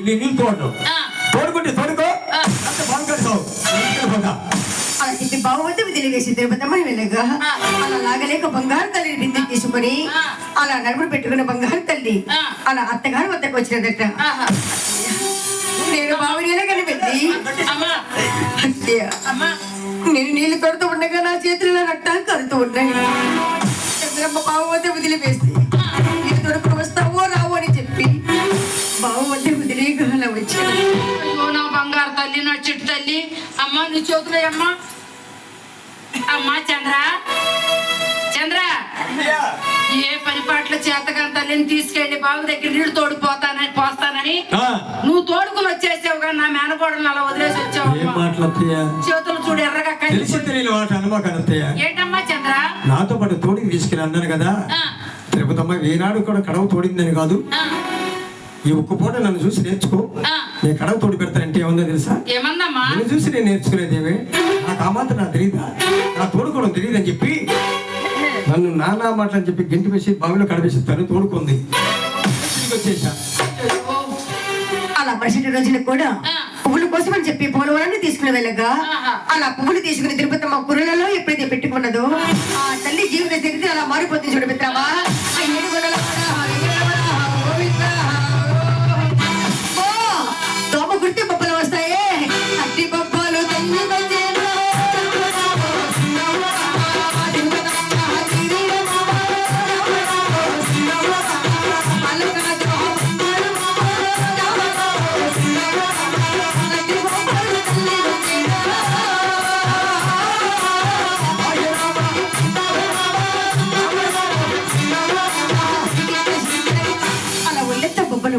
నీళ్ళు తోడను తోడుకుంటే తోడుకో అంత బాగుంటావు బావద్ద తెలియజేసి తిరుపతమ్మని వెళ్ళగా అలా లాగలేక బంగారు తల్లిని బిందె తీసుకుని అలా నడుములు పెట్టుకున్న బంగారు తల్లి అలా అత్తగారు వద్దకు వచ్చినదట. నేను బావిని ఎలాగని వెళ్ళి నేను నీళ్లు తోడుతూ ఉండగా నా చేతుల్లో రక్తాలు కలుతూ ఉన్నాయి. చంద్రమ్మ బావ వద్ద వదిలివేసి నీళ్ళు తోడుకుని వస్తావో రావో అని చెప్పి బావ వద్ద వదిలేగా అలా వచ్చాను. నా బంగారు తల్లి, నా చెట్టు తల్లి, అమ్మ నీ చేతులే అమ్మా. అమ్మా చంద్ర, చంద్ర ఏ పరిపాట్ల చేతగాని తల్లిని తీసుకెళ్లి బావి దగ్గర నీళ్లు పోస్తానని నువ్వు తోడుకుని వచ్చేసావుగా, నా మేనకోడలు అలా వదిలేసి వచ్చావు. చేతులు చూడు ఎర్రగా ఏంటమ్మా చంద్ర? నాతో పాటు తోడికి తీసుకెళ్ళి అన్నాను కదా తిరుపతమ్మ, ఏనాడు కూడా కడవ తోడిందని కాదు, ఈ ఒక్క పూట నన్ను చూసి నేర్చుకో, నేను కడవ తోడి పెడతానంటే ఏముందో తెలుసా? ఏమందమ్మా? నన్ను చూసి నేను నేర్చుకునేదేమే, నాకు ఆ మాత్రం నాకు తెలియదా, నా తోడుకోవడం తెలియదు అని చెప్పి నన్ను నానా మాటలు అని చెప్పి గంటి వేసి బావిలో కడిపేసి తను తోడుకుంది. వచ్చేసా అలా మరుసటి రోజున కూడా పువ్వుల కోసం అని చెప్పి పోలవరాన్ని తీసుకుని వెళ్ళగా అలా పువ్వులు తీసుకుని తిరుపతమ్మ కుర్రలలో ఎప్పుడైతే పెట్టుకున్నదో ఆ తల్లి జీవిత చరిత్ర అలా మారిపోతుంది. చూడు మిత్రమా, దోమ గుర్తి బొబ్బలు వస్తాయే, అట్టి బొబ్బలు తల్లి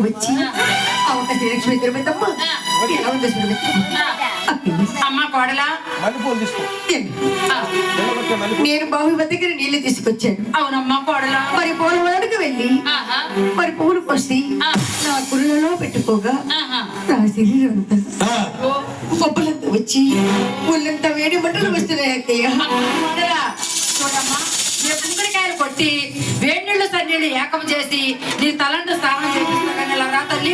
వచ్చి ఒక శ్రీలక్ష్మి తిరుపతమ్మ ఎలా ఉంది అమ్మ కోడలా? నేను బావి దగ్గర నీళ్లు తీసుకొచ్చాను. అవునమ్మా కోడలా. మరి పోలవరానికి వెళ్ళి మరి పువ్వులు కోసి నా కుర్రలలో పెట్టుకోగా నా శరీరం అంతా బొబ్బలంతా వచ్చి ఒళ్ళంతా వేడి మంటలు వస్తున్నాయి. అక్కయ్య చూడమ్మా, కుంకుడికాయలు కొట్టి వేడి నీళ్లు సన్నీళ్ళు ఏకం చేసి నీ తలంటూ స్నానం చేపిస్తున్నా కానీ ఇలా రా తల్లి.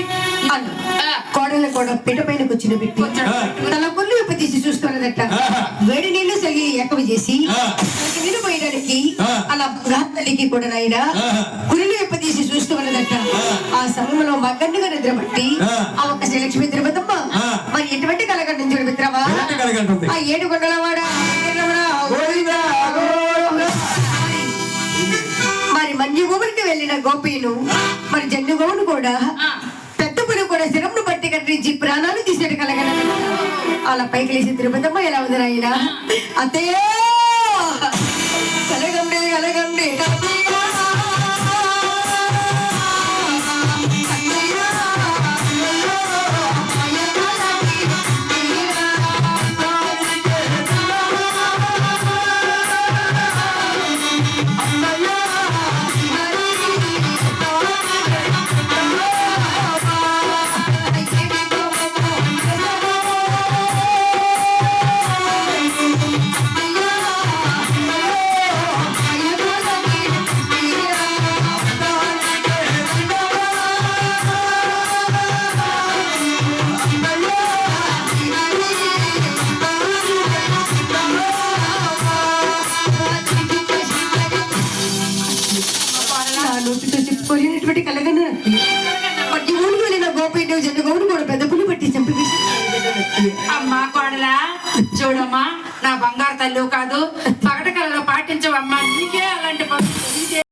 కోడలు కూడా పిట పైన కూర్చుని పెట్టి తల కొల్లు వెప్ప తీసి చూస్తున్నదట. వేడి నీళ్లు సగి ఏకం చేసి నీళ్ళు పోయడానికి అలా తల్లికి కూడా నాయన కురిలు వెప్ప తీసి చూస్తూ ఉన్నదట. ఆ సమయంలో మగ్గండుగా నిద్రపట్టి ఆ ఒక్క శ్రీలక్ష్మి తిరుపతమ్మ మరి ఎటువంటి కలగండి చూడు మిత్రమా, ఆ 7 కొండలవాడ మరి మంజు గోవునికి వెళ్ళిన గోపీను మరి జన్ను గోవును కూడా పెద్ద పులి కూడా శిరమును బట్టి కట్టించి ప్రాణాలు తీసేట కలగన అలా పైకి లేచి తిరుపతమ్మ ఎలా ఉంది నాయన అత్తయ్య కలగండి కలగండి అమ్మా కోడలా, చూడమ్మా నా బంగారు తల్లి కాదు, పగట కళలో పాటించవమ్మా. నీకే